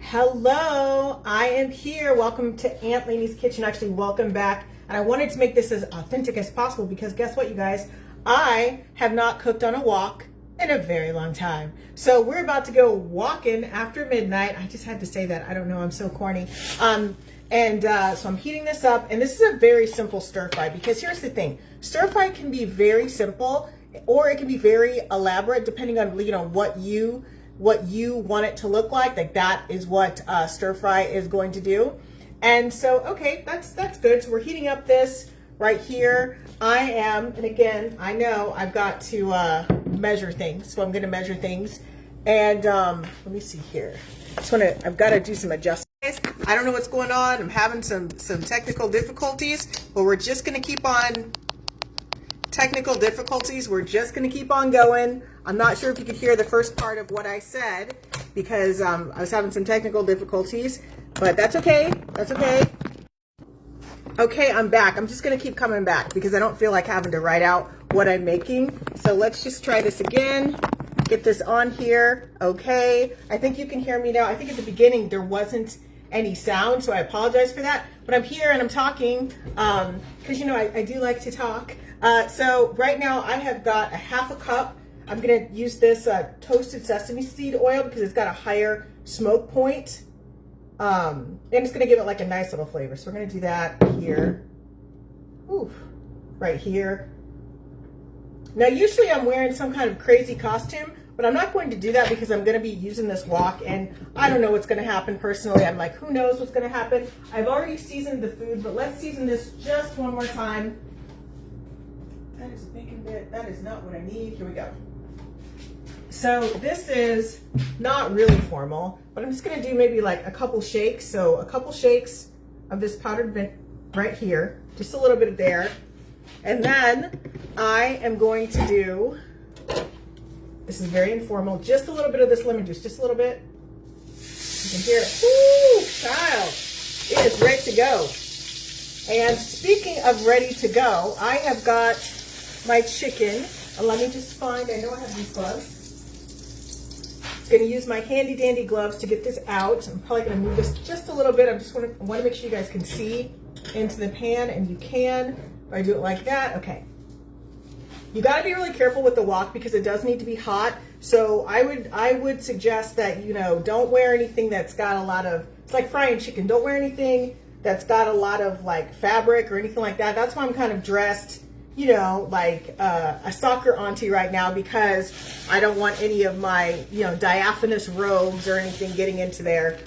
Hello, I am here. Welcome to Aunt Lainey's Kitchen. Actually, welcome back. And I wanted to make this as authentic as possible because guess what, you guys? I have not cooked on a wok in a very long time. So we're about to go walking after midnight. I just had to say that. I don't know, I'm so corny. So I'm heating this up, and this is a very simple stir fry because here's the thing. Stir fry can be very simple or it can be very elaborate depending on what you want it to look like. Like that is what stir fry is going to do. And so, okay, that's good. So we're heating up this right here. And again, I know I've got to measure things. So I'm going to measure things. And let me see here. I've got to do some adjustments. I don't know what's going on. I'm having some technical difficulties, but we're just going to keep on We're just going to keep on going. I'm not sure if you could hear the first part of what I said because I was having some technical difficulties, but that's okay. That's okay. Okay, I'm back. I'm just going to keep coming back because I don't feel like having to write out what I'm making. So let's just try this again. Get this on here. Okay. I think you can hear me now. I think at the beginning there wasn't any sound, so I apologize for that. But I'm here and I'm talking because, I do like to talk. So right now I have got a half a cup. I'm going to use this toasted sesame seed oil because it's got a higher smoke point. And it's going to give it like a nice little flavor. So we're going to do that here. Ooh, right here. Now, usually I'm wearing some kind of crazy costume, but I'm not going to do that because I'm going to be using this wok and I don't know what's going to happen personally. I'm like, who knows what's going to happen? I've already seasoned the food, but let's season this just one more time. That is a bacon bit. That is not what I need. Here we go. So this is not really formal, but I'm just going to do maybe like a couple shakes. So a couple shakes of this powdered mint right here, just a little bit of there. And then I am going to do, this is very informal, just a little bit of this lemon juice, just a little bit. You can hear it. Woo, child, it is ready to go. And speaking of ready to go, I have got my chicken. Let me just find, I know I have these gloves. I'm going to use my handy dandy gloves to get this out. I'm probably going to move this just a little bit. I want to make sure you guys can see into the pan, and you can. If I do it like that, okay. You got to be really careful with the wok because it does need to be hot. So I would suggest that, don't wear anything that's got a lot of, it's like frying chicken. Don't wear anything that's got a lot of like fabric or anything like that. That's why I'm kind of dressed, like a soccer auntie right now because I don't want any of my, diaphanous robes or anything getting into there.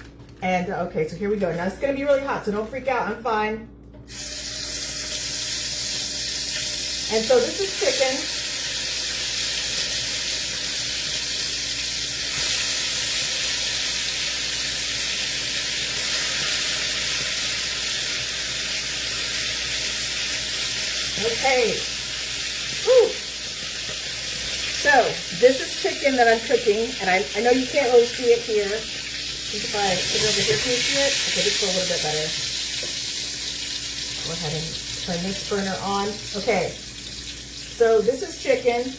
And okay, so here we go. Now it's going to be really hot, so don't freak out. I'm fine. And so this is chicken. Okay. Whew. So this is chicken that I'm cooking, and I know you can't really see it here. I think if I put it over here, can you see it? Okay, this is a little bit better. Go ahead and turn this burner on. Okay. So this is chicken,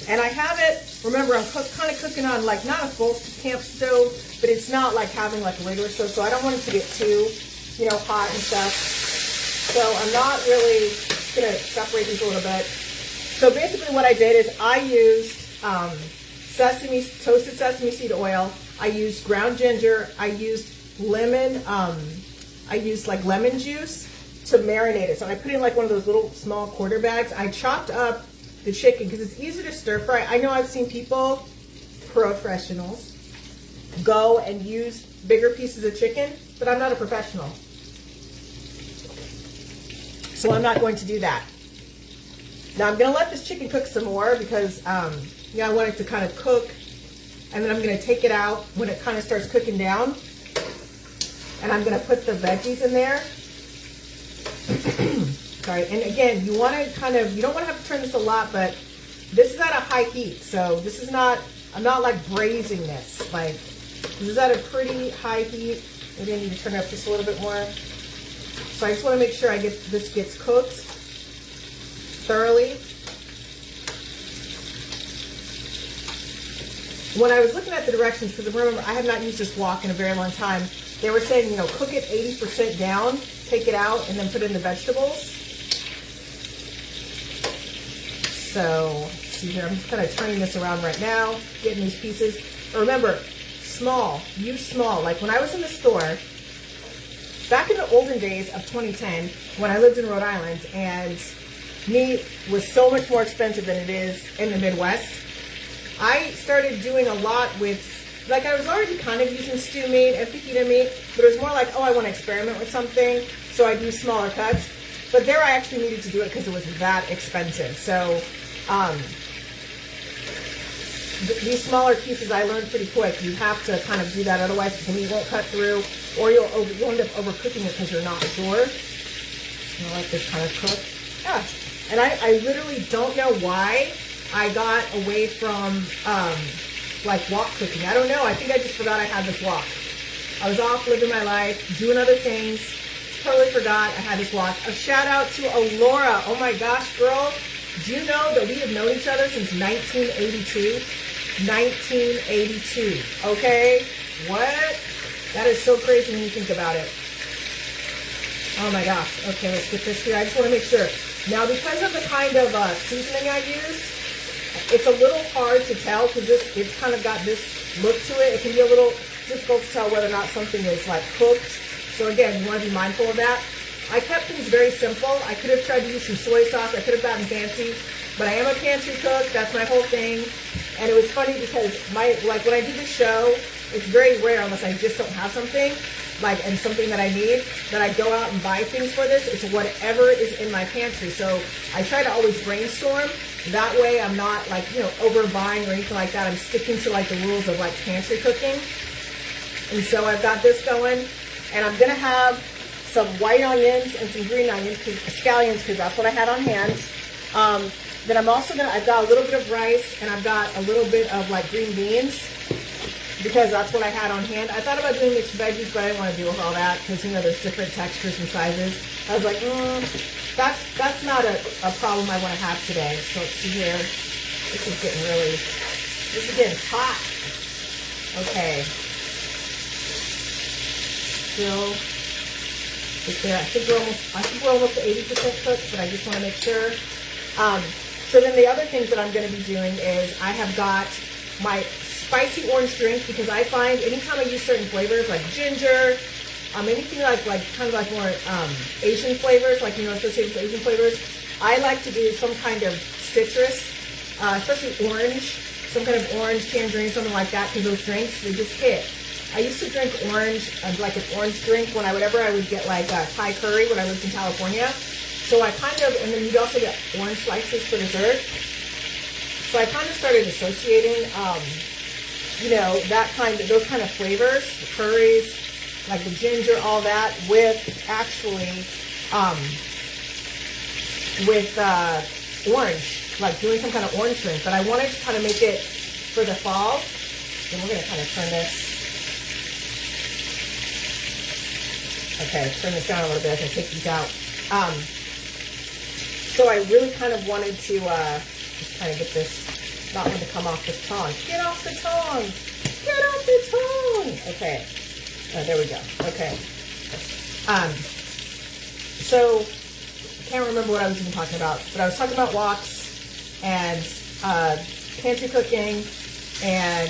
and I have it, remember I'm kind of cooking on like not a full camp stove, but it's not like having like a regular stove, so I don't want it to get too, hot and stuff. So I'm not really, just going to separate these a little bit. So basically what I did is I used toasted sesame seed oil, I used ground ginger, I used lemon, I used like lemon juice to marinate it. So I put in like one of those little small quarter bags. I chopped up the chicken because it's easy to stir fry. I know I've seen people, professionals, go and use bigger pieces of chicken, but I'm not a professional. So I'm not going to do that. Now I'm going to let this chicken cook some more because I want it to kind of cook, and then I'm going to take it out when it kind of starts cooking down. And I'm going to put the veggies in there. Sorry, and again, you want to you don't want to have to turn this a lot, but this is at a high heat. So this is not, I'm not like braising this. Like, this is at a pretty high heat. Maybe I need to turn it up just a little bit more. So I just want to make sure this gets cooked thoroughly. when I was looking at the directions, because remember, I have not used this wok in a very long time, they were saying, you know, cook it 80% down, take it out, and then put in the vegetables. So, see here, I'm just kind of turning this around right now, getting these pieces. Remember, small, use small. Like when I was in the store, back in the olden days of 2010, when I lived in Rhode Island, and meat was so much more expensive than it is in the Midwest, I started doing a lot with, like I was already kind of using stew meat and fajita meat, but it was more like, oh, I want to experiment with something, so I'd use smaller cuts. But there I actually needed to do it because it was that expensive. So these smaller pieces I learned pretty quick. You have to kind of do that, otherwise the meat won't cut through, or you'll end up overcooking it because you're not sure. So I let this kind of cook. Yeah, and I literally don't know why I got away from like wok cooking. I don't know. I think I just forgot I had this wok. I was off living my life, doing other things. Totally forgot I had this wok. A shout out to Alora. Oh my gosh, girl. Do you know that we have known each other since 1982? 1982. Okay? What? That is so crazy when you think about it. Oh my gosh. Okay, let's get this here. I just want to make sure. Now, because of the kind of seasoning I used, it's a little hard to tell because it's kind of got this look to it. It can be a little difficult to tell whether or not something is like cooked. So again, you want to be mindful of that. I kept things very simple. I could have tried to use some soy sauce. I could have gotten fancy, but I am a pantry cook. That's my whole thing. And it was funny because like when I do the show, it's very rare unless I just don't have something and something that I need, that I go out and buy things for this. It's whatever is in my pantry. So I try to always brainstorm. That way I'm not like, you know, overbuying or anything like that. I'm sticking to like the rules of like pantry cooking. And so I've got this going, and I'm gonna have some white onions and some green onions, scallions, because that's what I had on hand. Then I'm also I've got a little bit of rice, and I've got a little bit of like green beans, because that's what I had on hand. I thought about doing mixed veggies, but I didn't want to do all that because, you know, there's different textures and sizes. I was like, that's not a problem I want to have today. So let's see here. This is getting hot. Okay. Still there. I think we're almost to 80% cooked, but I just want to make sure. So then the other things that I'm going to be doing is I have got my spicy orange drink, because I find anytime I use certain flavors like ginger, anything like kind of like more Asian flavors, like, you know, associated with Asian flavors, I like to do some kind of citrus, especially orange, some kind of orange, tangerine, something like that, because those drinks, they just hit. I used to drink orange, like an orange drink whenever I would get like Thai curry when I lived in California. So I kind of, and then you'd also get orange slices for dessert. So I kind of started associating, you know, those kind of flavors, the curries, like the ginger, all that, with actually, orange, like doing some kind of orange drink. But I wanted to kind of make it for the fall. And we're going to kind of turn this. Okay, turn this down a little bit. I can take these out. So I really kind of wanted to just kind of get this, not want to come off this tongue. Get off the tongue! Get off the tongue! Okay. There we go. Okay. So, I can't remember what I was even talking about, but I was talking about woks and pantry cooking and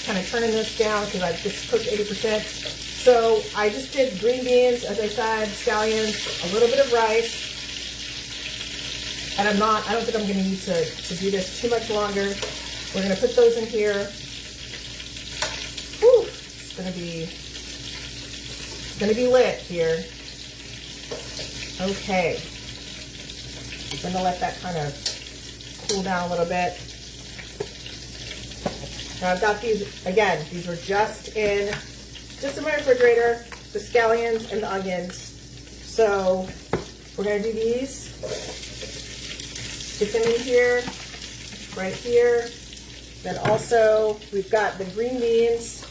kind of turning this down because I just cooked 80%. So I just did green beans, as I said, scallions, a little bit of rice. And I don't think I'm going to need to do this too much longer. We're going to put those in here. Whew, it's going to be lit here. Okay. I'm going to let that kind of cool down a little bit. Now I've got these, again, these were just in my refrigerator, the scallions and the onions. So we're going to do these. Stick them in here, right here. Then also, we've got the green beans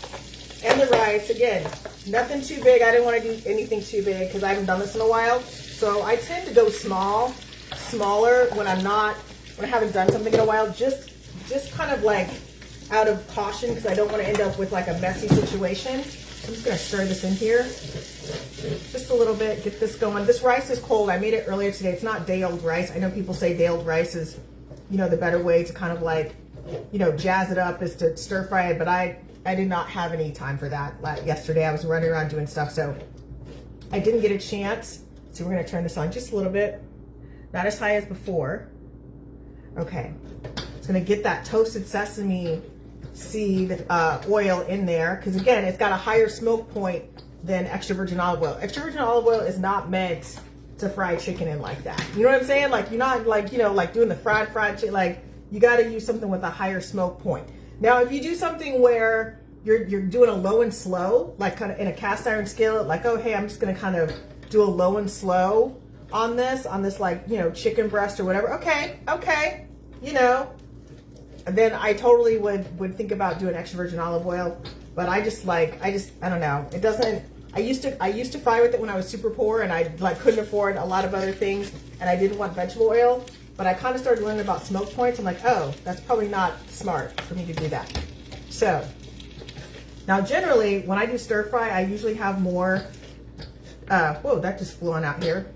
and the rice. Again, nothing too big. I didn't want to do anything too big because I haven't done this in a while. So I tend to go smaller when I haven't done something in a while. Just kind of like out of caution because I don't want to end up with like a messy situation. I'm just going to stir this in here just a little bit, get this going. This rice is cold. I made it earlier today. It's not day-old rice. I know people say day-old rice is, you know, the better way to kind of like, you know, jazz it up is to stir fry it, but I did not have any time for that. Yesterday I was running around doing stuff, so I didn't get a chance. So we're going to turn this on just a little bit. Not as high as before. Okay. It's going to get that toasted sesame seed oil in there because again it's got a higher smoke point than extra virgin olive oil. Extra virgin olive oil is not meant to fry chicken in like that. You know what I'm saying? Like you're not like, you know, like doing the fried chicken. Like you got to use something with a higher smoke point. Now if you do something where you're doing a low and slow, like kind of in a cast iron skillet, like, oh hey, I'm just going to kind of do a low and slow on this like, you know, chicken breast or whatever. Okay, you know, then I totally would think about doing extra virgin olive oil, but I don't know. It doesn't, I used to fry with it when I was super poor and I like couldn't afford a lot of other things and I didn't want vegetable oil, but I kind of started learning about smoke points. I'm like, oh, that's probably not smart for me to do that. So now generally when I do stir fry, I usually have more, whoa, that just flew on out here.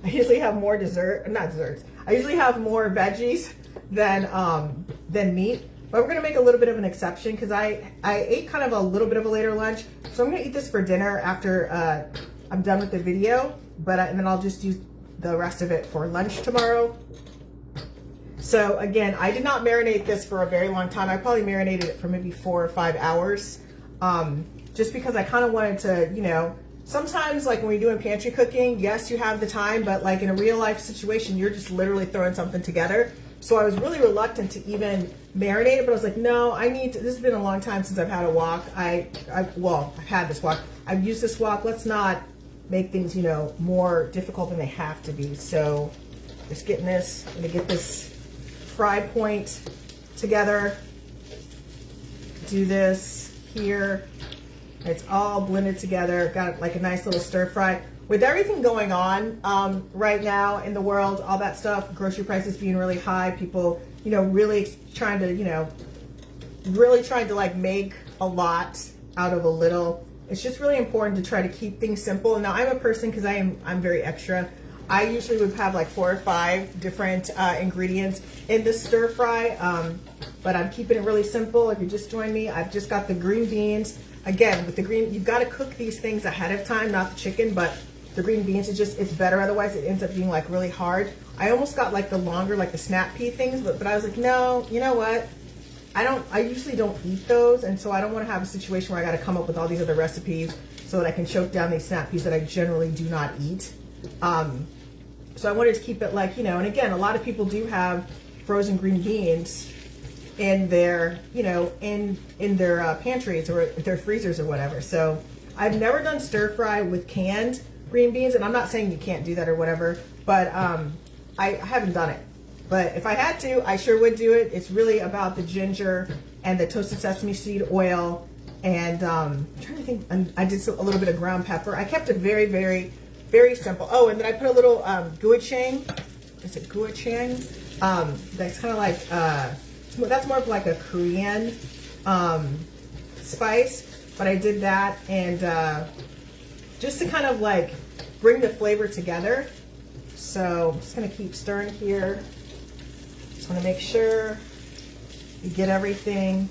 I usually have more I usually have more veggies than meat, but we're gonna make a little bit of an exception because I ate kind of a little bit of a later lunch, so I'm gonna eat this for dinner after I'm done with the video. And then I'll just use the rest of it for lunch tomorrow. So again, I did not marinate this for a very long time. I probably marinated it for maybe 4 or 5 hours, just because I kind of wanted to, you know. Sometimes, like when we're doing pantry cooking, yes, you have the time, but like in a real life situation, you're just literally throwing something together. So I was really reluctant to even marinate it, but I was like, no, this has been a long time since I've had a wok. I've had this wok. I've used this wok. Let's not make things, you know, more difficult than they have to be. So just getting this, I'm gonna get this fry point together. Do this here. It's all blended together. Got like a nice little stir fry. With everything going on right now in the world, all that stuff, grocery prices being really high, people, you know, really trying to like make a lot out of a little. It's just really important to try to keep things simple. Now I'm a person, because I'm very extra. I usually would have like 4 or 5 different ingredients in this stir fry, but I'm keeping it really simple. If you just joined me, I've just got the green beans. Again, with the green, you've got to cook these things ahead of time, not the chicken, but the green beans, it's better. Otherwise it ends up being like really hard. I almost got like the longer, like the snap pea things, but I was like, no, you know what? I usually don't eat those. And so I don't want to have a situation where I got to come up with all these other recipes so that I can choke down these snap peas that I generally do not eat. So I wanted to keep it like, you know, and again, a lot of people do have frozen green beans in their, you know, in their pantries or their freezers or whatever. So I've never done stir fry with canned green beans, and I'm not saying you can't do that or whatever, but I haven't done it. But if I had to, I sure would do it. It's really about the ginger and the toasted sesame seed oil, and I'm trying to think. I did a little bit of ground pepper. I kept it very, very, very simple. Oh, and then I put a little gochujang. Is it gochujang? That's kind of like that's more of like a Korean spice, but I did that, and just to kind of like bring the flavor together. So I'm just gonna keep stirring here. Just want to make sure you get everything.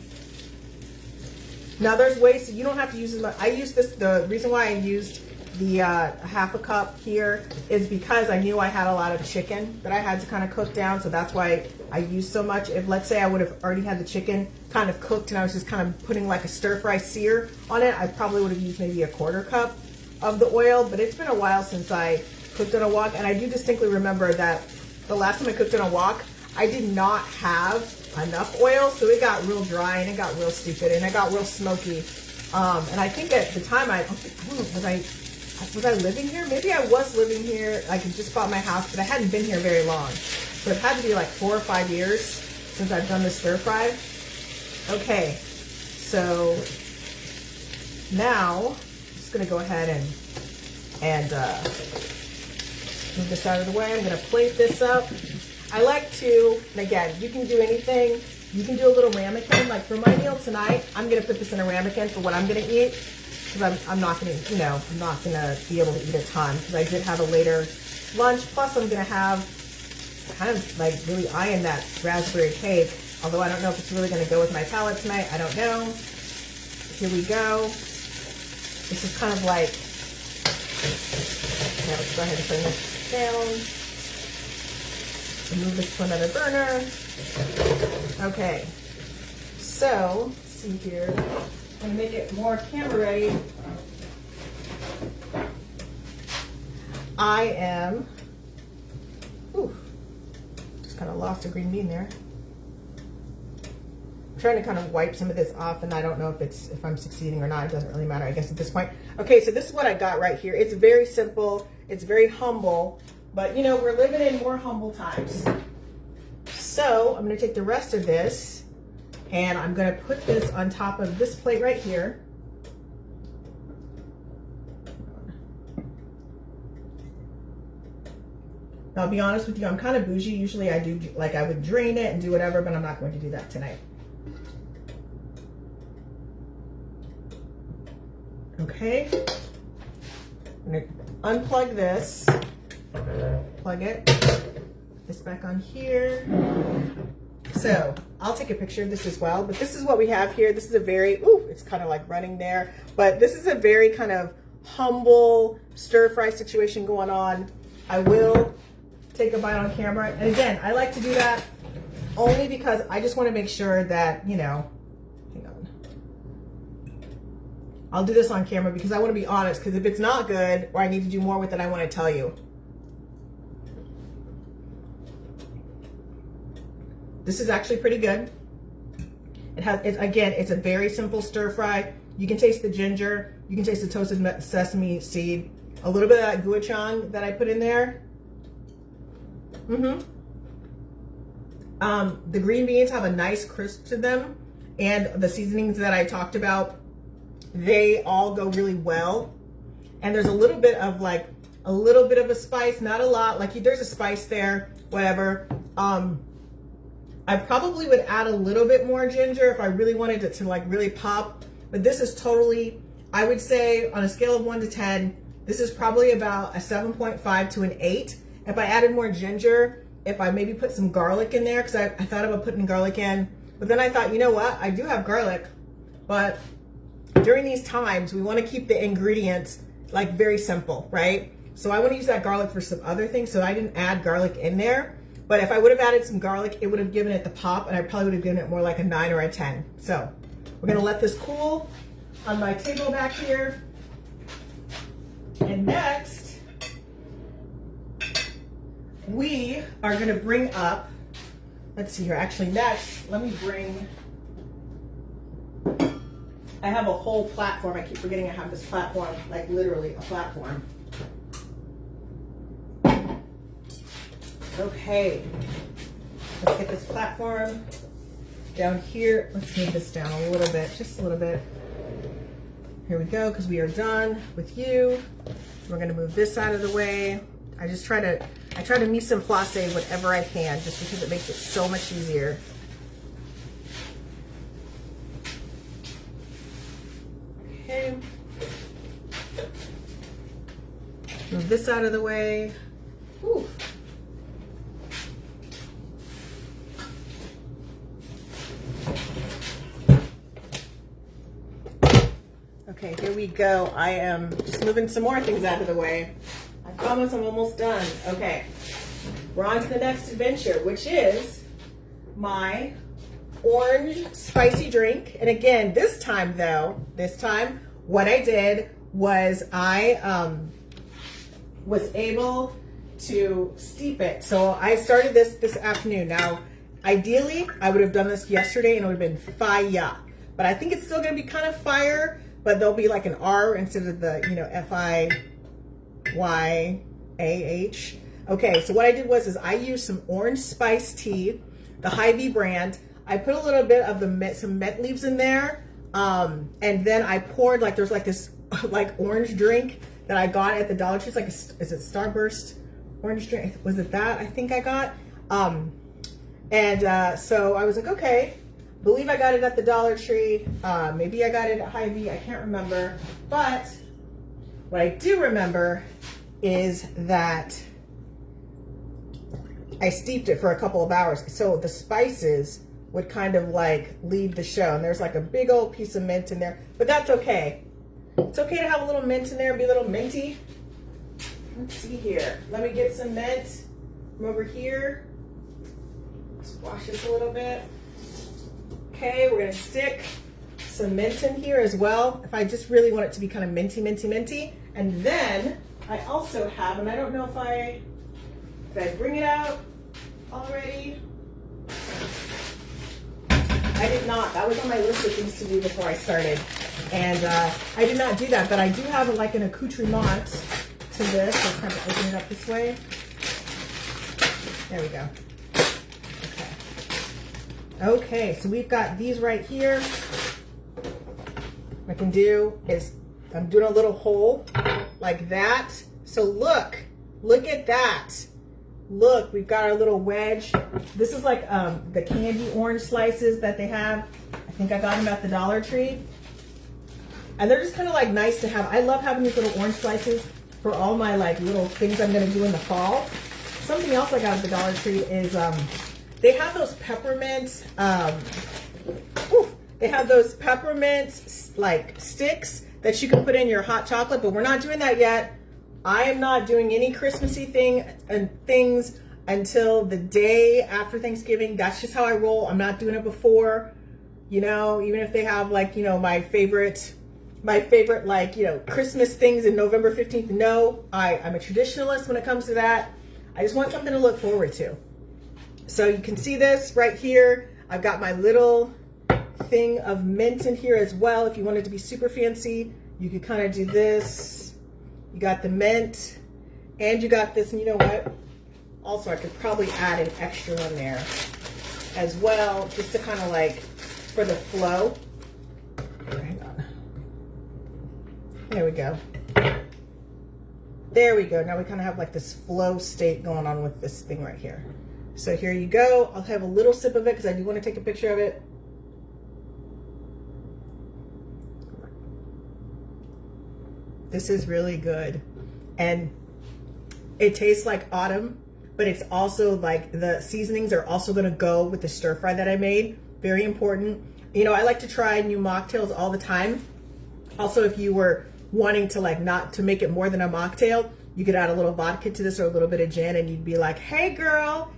Now there's ways that you don't have to use as much. I use this, the reason why I used the half a cup here is because I knew I had a lot of chicken that I had to kind of cook down, so that's why I used so much. If let's say I would have already had the chicken kind of cooked and I was just kind of putting like a stir fry sear on it, I probably would have used maybe a 1/4 cup of the oil. But it's been a while since I cooked on a wok, and I do distinctly remember that the last time I cooked on a wok, I did not have enough oil, so it got real dry and it got real stupid and it got real smoky. And I think at the time was I living here? Maybe I was living here. I could just bought my house, but I hadn't been here very long. So it had to be like 4 or 5 years since I've done the stir fry. Okay, so now I'm just gonna go ahead and move this out of the way. I'm gonna plate this up. I like to, and again, you can do anything. You can do a little ramekin. Like for my meal tonight, I'm gonna put this in a ramekin for what I'm gonna eat, because I'm not gonna, you know, I'm not gonna be able to eat a ton because I did have a later lunch. Plus, I'm gonna have kind of like really eyeing that raspberry cake. Although I don't know if it's really gonna go with my palate tonight. I don't know. Here we go. This is kind of like, okay, let's go ahead and turn this down. Move this to another burner. Okay, so let's see here. I'm gonna make it more camera ready. I am, just kind of lost a green bean there. I'm trying to kind of wipe some of this off, and I don't know if I'm succeeding or not. It doesn't really matter, I guess, at this point. Okay, so this is what I got right here. It's very simple. It's very humble, but you know, we're living in more humble times. So I'm going to take the rest of this and I'm going to put this on top of this plate right here. Now, I'll be honest with you, I'm kind of bougie. Usually I do, like, I would drain it and do whatever, but I'm not going to do that tonight. Okay. I'm going to unplug this, plug it. This back on here. So I'll take a picture of this as well, but this is what we have here. This is a very, it's kind of like running there, but this is a very kind of humble stir fry situation going on. I will take a bite on camera. And again, I like to do that only because I just want to make sure that, you know, hang on. I'll do this on camera because I want to be honest, because if it's not good or I need to do more with it, I want to tell you. This is actually pretty good. It's a very simple stir fry. You can taste the ginger. You can taste the toasted sesame seed. A little bit of that gochujang that I put in there. The green beans have a nice crisp to them. And the seasonings that I talked about, they all go really well. And there's a little bit of a spice, not a lot. Like there's a spice there, whatever. I probably would add a little bit more ginger if I really wanted it to like really pop, but this is totally, I would say on a scale of 1 to 10, this is probably about a 7.5 to an 8. If I added more ginger, if I maybe put some garlic in there, because I thought about putting garlic in, but then I thought, you know what, I do have garlic, but during these times, we want to keep the ingredients like very simple, right? So I want to use that garlic for some other things, so I didn't add garlic in there. But if I would have added some garlic, it would have given it the pop, and I probably would have given it more like a 9 or a 10. So we're gonna let this cool on my table back here. And next, we are gonna bring up, let's see here, actually next, let me bring, I have a whole platform. I keep forgetting I have this platform, like literally a platform. Okay, let's get this platform down here. Let's move this down a little bit, just a little bit. Here we go, because we are done with you. We're gonna move this out of the way. I try to mise en place whatever I can, just because it makes it so much easier. Okay. Move this out of the way. Whew. Okay, here we go. I am just moving some more things out of the way. I promise I'm almost done. Okay, we're on to the next adventure, which is my orange spicy drink. And again, this time what I did was I was able to steep it. So I started this afternoon. Now, ideally, I would have done this yesterday and it would have been fire. But I think it's still going to be kind of fire. But there'll be like an R instead of the, F-I-Y-A-H. Okay, so what I did was I used some orange spice tea, the Hy-Vee brand. I put a little bit of some mint leaves in there. And then I poured, there's this orange drink that I got at the Dollar Tree. It's is it Starburst orange drink? Was it that I think I got? So I was like, okay. believe I got it at the Dollar Tree. Maybe I got it at Hy-Vee. I can't remember. But what I do remember is that I steeped it for a couple of hours. So the spices would kind of like lead the show. And there's like a big old piece of mint in there. But that's okay. It's okay to have a little mint in there and be a little minty. Let's see here. Let me get some mint from over here. Squash this a little bit. Okay, we're gonna stick some mint in here as well. If I just really want it to be kind of minty, minty, minty. And then I also have, and I don't know if did I bring it out already? I did not. That was on my list of things to do before I started. And I did not do that, but I do have like an accoutrement to this. I'll kind of open it up this way. There we go. Okay, so we've got these right here. What I can do is, I'm doing a little hole like that. So look at that. Look, we've got our little wedge. This is like the candy orange slices that they have. I think I got them at the Dollar Tree. And they're just kind of like nice to have. I love having these little orange slices for all my like little things I'm gonna do in the fall. Something else I got at the Dollar Tree is they have those peppermint, they have those peppermint like sticks that you can put in your hot chocolate, but we're not doing that yet. I am not doing any Christmassy things until the day after Thanksgiving. That's just how I roll. I'm not doing it before, you know, even if they have like, you know, my favorite like, you know, Christmas things in November 15th. No, I'm a traditionalist when it comes to that. I just want something to look forward to. So you can see this right here. I've got my little thing of mint in here as well. If you wanted to be super fancy, you could kind of do this. You got the mint and you got this, and you know what? Also, I could probably add an extra in there as well, just to kind of like, for the flow. Hang on. There we go. There we go. Now we kind of have like this flow state going on with this thing right here. So here you go. I'll have a little sip of it because I do want to take a picture of it. This is really good. And it tastes like autumn, but it's also like the seasonings are also going to go with the stir fry that I made. Very important. You know, I like to try new mocktails all the time. Also, if you were wanting to like not to make it more than a mocktail, you could add a little vodka to this or a little bit of gin and you'd be like, hey girl,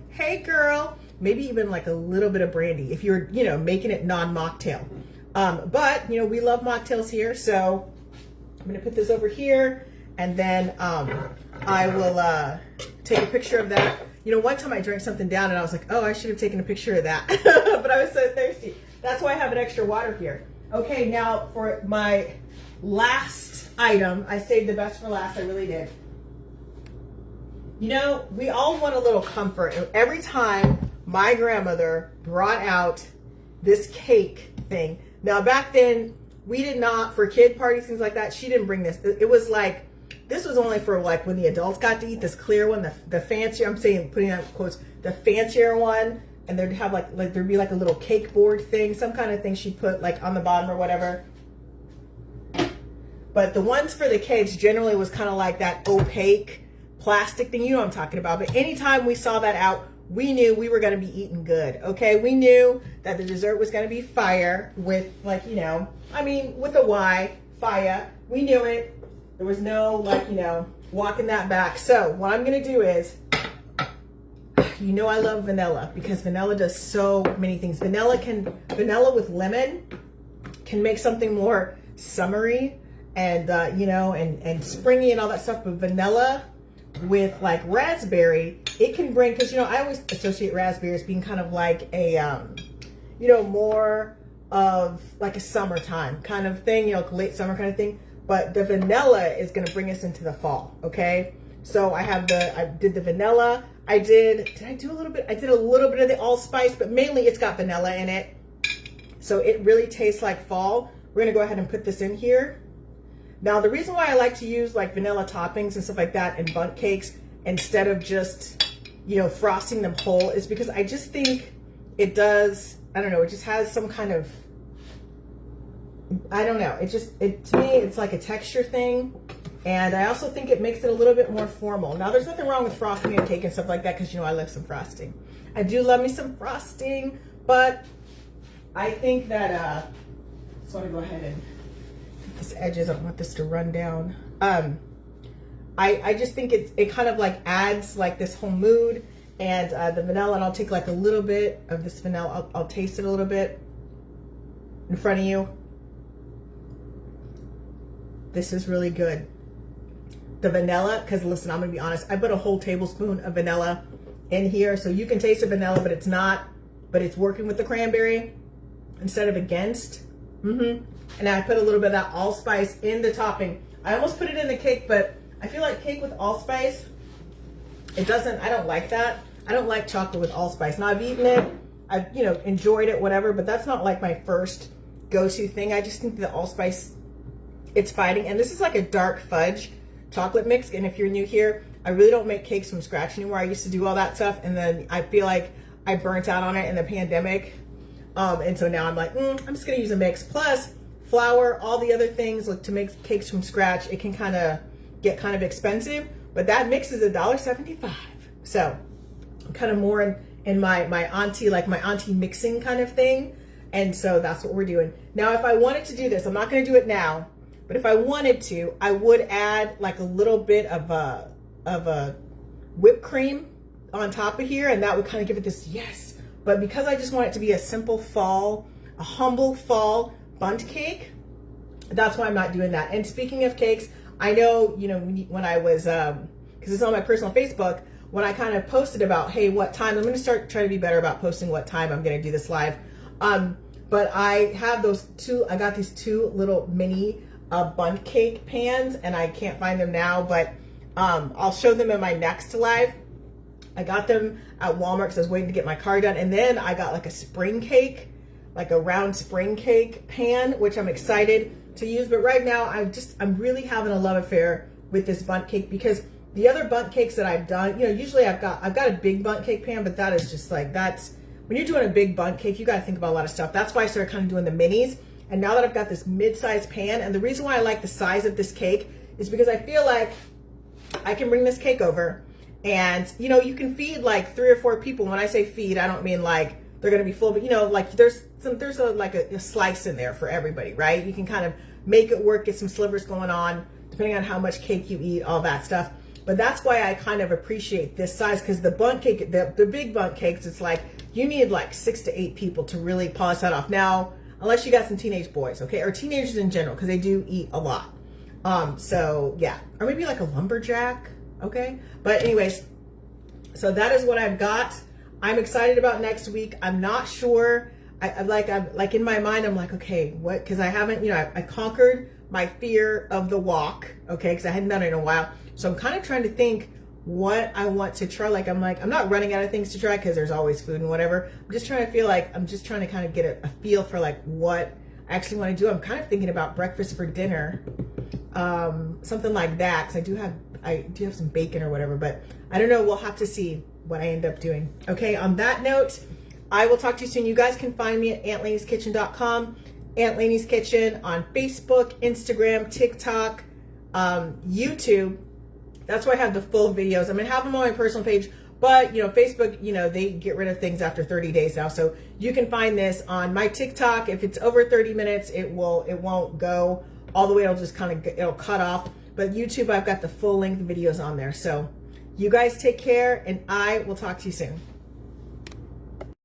maybe even like a little bit of brandy if you're, you know, making it non-mocktail. But, you know, we love mocktails here, so I'm gonna put this over here and then I will take a picture of that. You know, one time I drank something down and I was like, oh, I should have taken a picture of that. But I was so thirsty. That's why I have an extra water here. Okay, now for my last item, I saved the best for last, I really did. You know, we all want a little comfort. And every time my grandmother brought out this cake thing. Now back then, we did not, for kid parties, things like that, she didn't bring this. It was like, this was only for like when the adults got to eat this clear one, the fancier, I'm saying, putting out quotes, the fancier one. And they'd have like there'd be like a little cake board thing, some kind of thing she'd put like on the bottom or whatever. But the ones for the kids generally was kind of like that opaque plastic thing. You know what I'm talking about. But anytime we saw that out, we knew we were going to be eating good. Okay. We knew that the dessert was going to be fire with like, you know, I mean, with a Y, fire. We knew it. There was no like, you know, walking that back. So what I'm going to do is, you know, I love vanilla because vanilla does so many things. Vanilla with lemon can make something more summery and, you know, and springy and all that stuff. But vanilla with like raspberry, it can bring, because, you know, I always associate raspberry as being kind of like a, you know, more of like a summertime kind of thing, you know, late summer kind of thing. But the vanilla is going to bring us into the fall. Okay. So I did the vanilla. did I do a little bit? I did a little bit of the allspice, but mainly it's got vanilla in it. So it really tastes like fall. We're gonna go ahead and put this in here. Now, the reason why I like to use like vanilla toppings and stuff like that in bundt cakes instead of just, you know, frosting them whole is because I just think it does I don't know, it just has some kind of, I don't know. To me, it's like a texture thing. And I also think it makes it a little bit more formal. Now, there's nothing wrong with frosting and cake and stuff like that because, you know, I love some frosting. I do love me some frosting, but I think that, just want to go ahead and this edges, I don't want this to run down. I just think it kind of like adds like this whole mood, and the vanilla, and I'll take like a little bit of this vanilla. I'll taste it a little bit in front of you. This is really good. The vanilla, because listen, I'm gonna be honest, I put a whole tablespoon of vanilla in here, so you can taste the vanilla, but it's working with the cranberry instead of against. And I put a little bit of that allspice in the topping. I almost put it in the cake, but I feel like cake with allspice, I don't like that. I don't like chocolate with allspice. Now, I've eaten it, I've, you know, enjoyed it, whatever, but that's not like my first go-to thing. I just think the allspice, it's fighting. And this is like a dark fudge chocolate mix. And if you're new here, I really don't make cakes from scratch anymore. I used to do all that stuff, and then I feel like I burnt out on it in the pandemic. And so now I'm like, I'm just gonna use a mix. Plus, flour, all the other things, like to make cakes from scratch, it can kind of get kind of expensive, but that mix is $1.75. So I'm kind of more in my auntie, like my auntie mixing kind of thing. And so that's what we're doing. Now, if I wanted to do this, I'm not gonna do it now, but if I wanted to, I would add like a little bit of a whipped cream on top of here, and that would kind of give it this, yes. But because I just want it to be a simple fall, a humble fall bundt cake, that's why I'm not doing that. And speaking of cakes, I know, you know, when I was, because it's on my personal Facebook, when I kind of posted about, hey, what time, I'm going to start trying to be better about posting what time I'm going to do this live. But I have I got these two little mini bundt cake pans, and I can't find them now, but I'll show them in my next live. I got them at Walmart because I was waiting to get my car done. And then I got like a spring cake, like a round spring cake pan, which I'm excited to use. But right now I'm really having a love affair with this bundt cake, because the other bundt cakes that I've done, you know, usually I've got a big bundt cake pan, but that is just like, when you're doing a big bundt cake, you got to think about a lot of stuff. That's why I started kind of doing the minis. And now that I've got this mid-sized pan, and the reason why I like the size of this cake is because I feel like I can bring this cake over, and, you know, you can feed like 3 or 4 people. When I say feed, I don't mean like they're going to be full, but, you know, like there's a slice in there for everybody, right? You can kind of make it work, get some slivers going on, depending on how much cake you eat, all that stuff. But that's why I kind of appreciate this size, because the bundt cake, the big bundt cakes, it's like you need like 6 to 8 people to really polish that off. Now, unless you got some teenage boys, okay, or teenagers in general, because they do eat a lot. So yeah, or maybe like a lumberjack, okay? But anyways, so that is what I've got. I'm excited about next week. I'm not sure. I'm like in my mind, I'm like, okay, what? Because I haven't, you know, I conquered my fear of the walk, okay? Because I hadn't done it in a while. So I'm kind of trying to think what I want to try. Like I'm not running out of things to try because there's always food and whatever. I'm just trying to feel like, I'm just trying to kind of get a feel for like what I actually want to do. I'm kind of thinking about breakfast for dinner, something like that, because I do have some bacon or whatever, but I don't know. We'll have to see what I end up doing. Okay, on that note, I will talk to you soon. You guys can find me at AuntLanie'sKitchen.com, Aunt Lanie's Kitchen on Facebook, Instagram, TikTok, YouTube. That's where I have the full videos. I'm gonna have them on my personal page, but you know, Facebook, you know, they get rid of things after 30 days now. So you can find this on my TikTok. If it's over 30 minutes, it won't go all the way. It'll just it'll cut off. But YouTube, I've got the full length videos on there. So you guys take care, and I will talk to you soon.